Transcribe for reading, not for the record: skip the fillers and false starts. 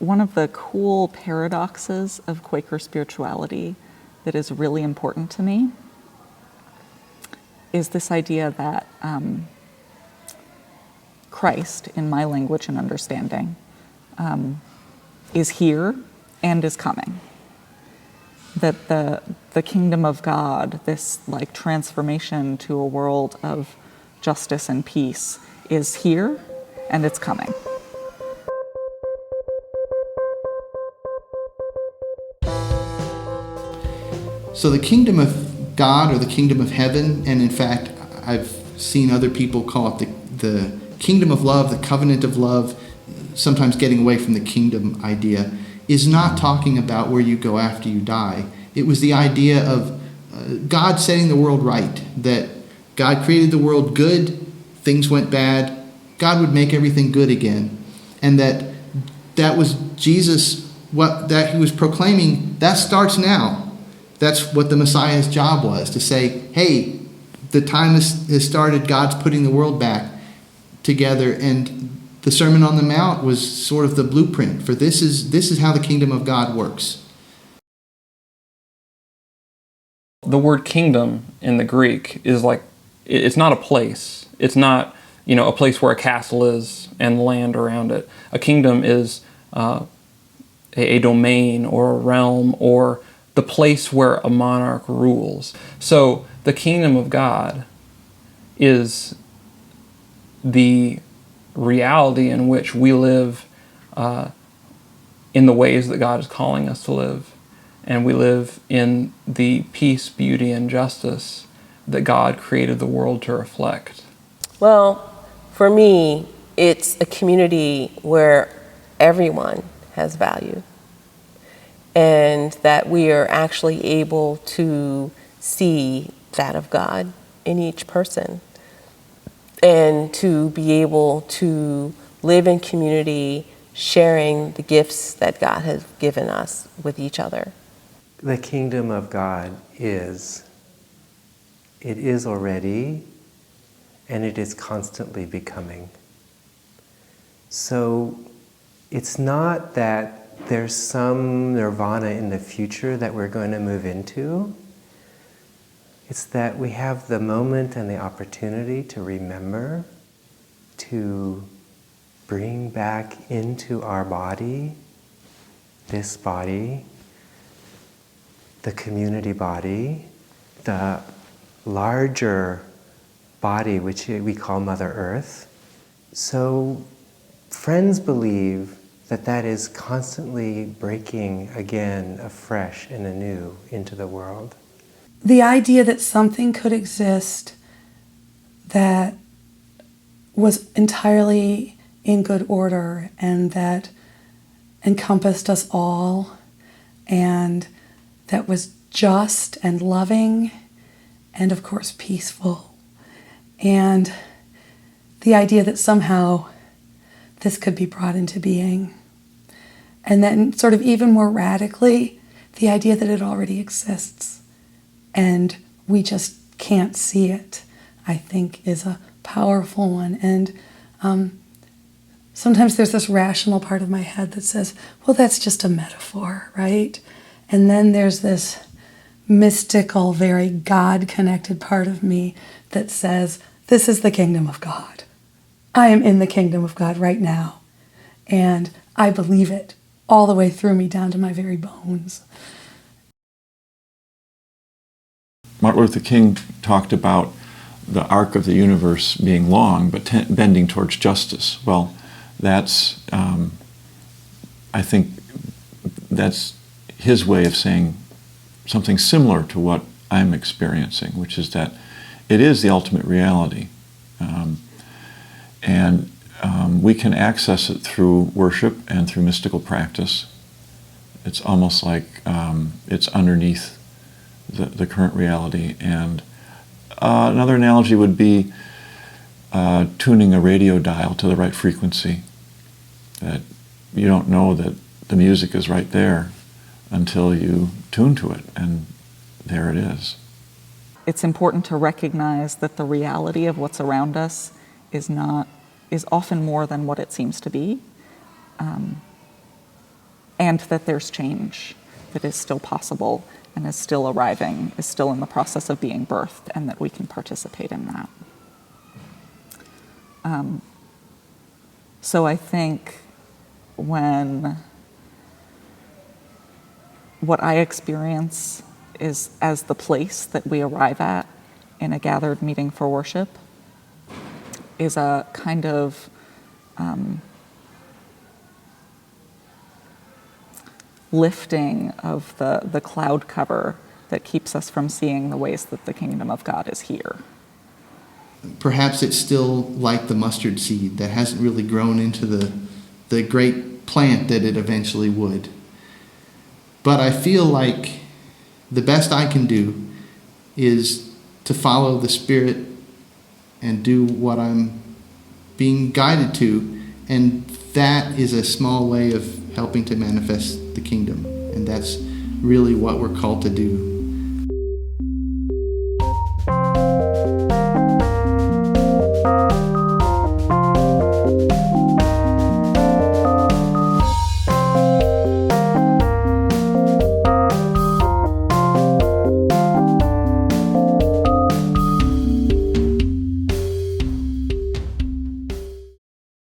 one of the cool paradoxes of Quaker spirituality that is really important to me is this idea that Christ, in my language and understanding, is here and is coming. That the kingdom of God, this like transformation to a world of justice and peace, is here and it's coming. So the kingdom of God, or the kingdom of heaven, and in fact, I've seen other people call it the kingdom of love, the covenant of love, sometimes getting away from the kingdom idea, is not talking about where you go after you die. It was the idea of God setting the world right, that God created the world good, things went bad, God would make everything good again, and that was Jesus, that he was proclaiming, that starts now. That's what the Messiah's job was, to say, hey, the time has started, God's putting the world back together, and the Sermon on the Mount was sort of the blueprint for this is how the kingdom of God works. The word kingdom in the Greek is like, it's not a place. It's not, a place where a castle is and land around it. A kingdom is a domain or a realm or the place where a monarch rules. So the kingdom of God is the reality in which we live in the ways that God is calling us to live. And we live in the peace, beauty, and justice that God created the world to reflect. Well, for me, it's a community where everyone has value, and that we are actually able to see that of God in each person, and to be able to live in community, sharing the gifts that God has given us with each other. The kingdom of God it is already, and it is constantly becoming. So it's not that there's some nirvana in the future that we're going to move into. It's that we have the moment and the opportunity to remember, to bring back into our body, this body, the community body, the larger body which we call Mother Earth. So friends believe that is constantly breaking again afresh and anew into the world. The idea that something could exist that was entirely in good order and that encompassed us all and that was just and loving and of course peaceful, and the idea that somehow this could be brought into being. And then sort of even more radically, the idea that it already exists and we just can't see it, I think is a powerful one. And sometimes there's this rational part of my head that says, well, that's just a metaphor, right? And then there's this mystical, very God-connected part of me that says, this is the kingdom of God. I am in the kingdom of God right now. And I believe it all the way through me down to my very bones. Martin Luther King talked about the arc of the universe being long, but bending towards justice. Well, that's, I think that's his way of saying something similar to what I'm experiencing, which is that it is the ultimate reality. And we can access it through worship and through mystical practice. It's almost like it's underneath the current reality. And another analogy would be tuning a radio dial to the right frequency. That you don't know that the music is right there until you tune to it, and there it is. It's important to recognize that the reality of what's around us is often more than what it seems to be. and that there's change that is still possible and is still arriving, is still in the process of being birthed, and that we can participate in that. So I think when what I experience is as the place that we arrive at in a gathered meeting for worship is a kind of lifting of the cloud cover that keeps us from seeing the ways that the kingdom of God is here. Perhaps it's still like the mustard seed that hasn't really grown into the great plant that it eventually would. But I feel like the best I can do is to follow the Spirit and do what I'm being guided to, and that is a small way of helping to manifest the kingdom, and that's really what we're called to do.